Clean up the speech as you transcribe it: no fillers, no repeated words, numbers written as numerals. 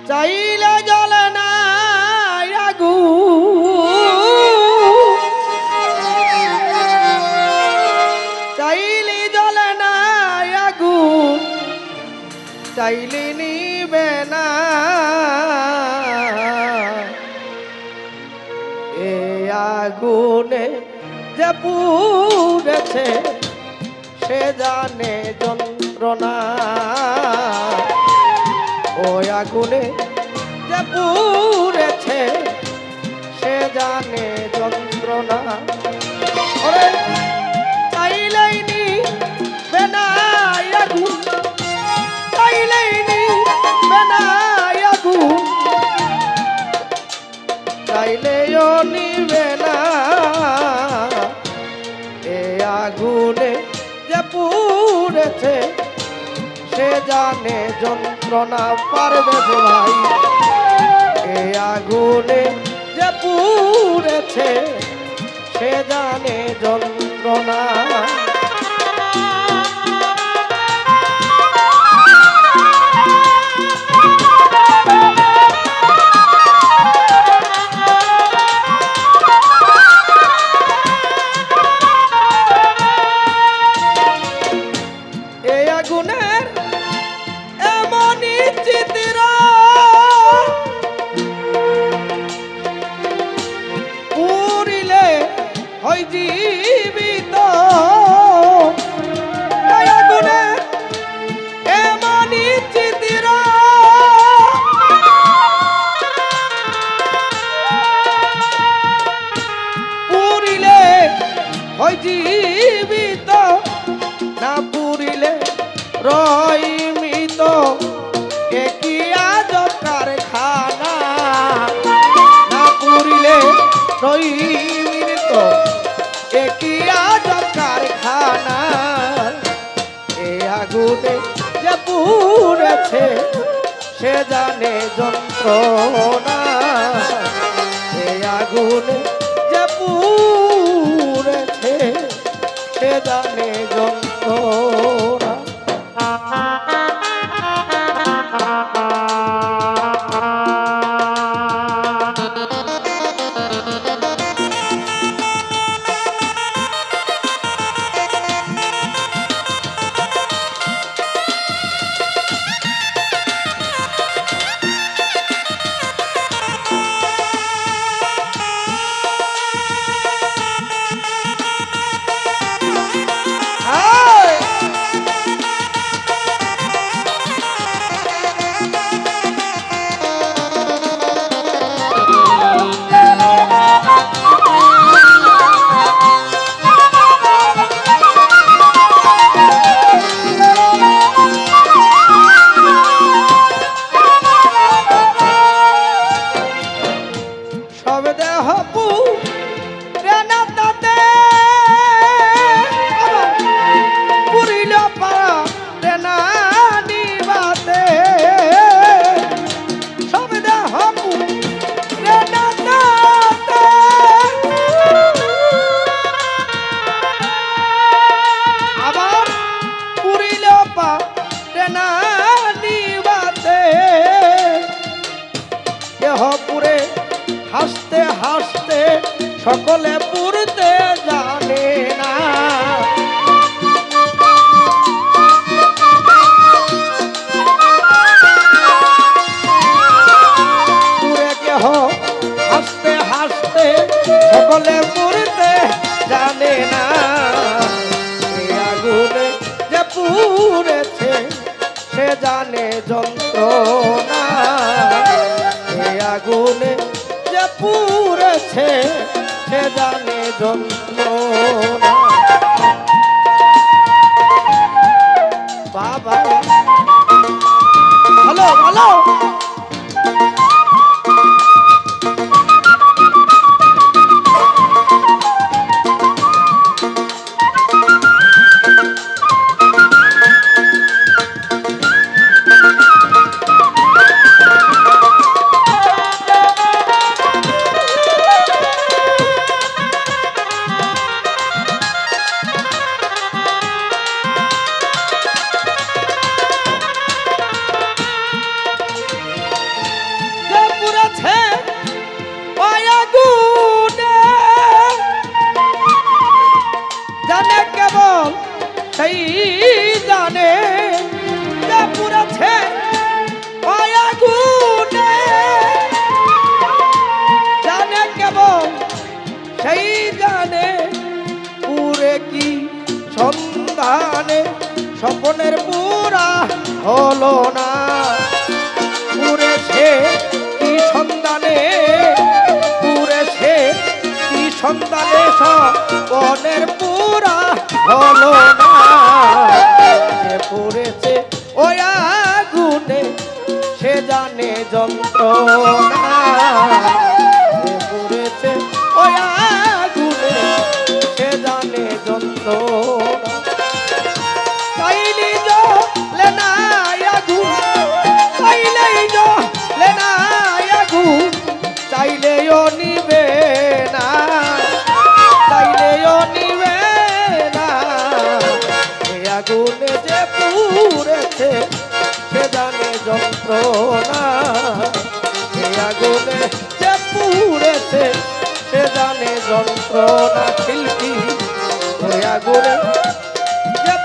চাইলে জ্বলে না আগুন, চাইলে জ্বলে না আগুন, চাইলে নিবে না। এ আগুনে যে পুড়েছে সে জানে যন্ত্রণা। ওই আগুনে যে পুড়েছে সে জানে যন্ত্রণা। ওরে চাইলেই নিবে না আগুন, চাইলেই নিবে না আগুন, চাইলেও নিবে না। এ আগুনে যে পুড়েছে সে জানে যন্ত্রণা। পারবে যে ভাই এ আগুনে যে পুড়েছে সে জানে যন্ত্রণা। আগুনের এমনই চিত্র পুরিলে হয় জীবিত। আগুনের এমনই চিত্র পুরিলে হয় জীবিত, না পুরিলে রইমিত। একই আজব কারখানা, না পুরিলে রইমিত। একই আজব কারখানা। এ আগুনে যে পুড়েছে সে জানে যন্ত্রণা। এ আগুনে যে পুড়েছে সে জানে যন্ত্রণা। পুরে হাসতে হাসতে সকলে পুরতে জানে না। পুরে কেহ হাসতে হাসতে সকলে পুরতে জানে না। এ আগুনে যে পুড়েছে সে জানে যন্ত্রণা। আগুনে যে পুড়েছে সে জানে যন্ত্রণা। বাবা ভালো ভালো। সন্ধানে স্বপ্নের পুরা হলো না পুরেছে কি সন্ধানে পুরেছে কি সন্ধানে স্বপ্নের পুরা হলো না যে পুরেছে ওই আগুনে সে জানে যন্ত্রণা যে পুরেছে ওই আগুনে সে জানে যন্ত্রণা চাইলেই জ্বলে না আগুন চাইলেই জ্বলে না আগুন চাইলেও নিবে না চাইলেও নিবে না এই আগুনে যে পুড়েছে সে জানে যন্ত্রণা এই আগুনে যে পুড়েছে সে জানে যন্ত্রণা শিল্পী ওই আগুনে যে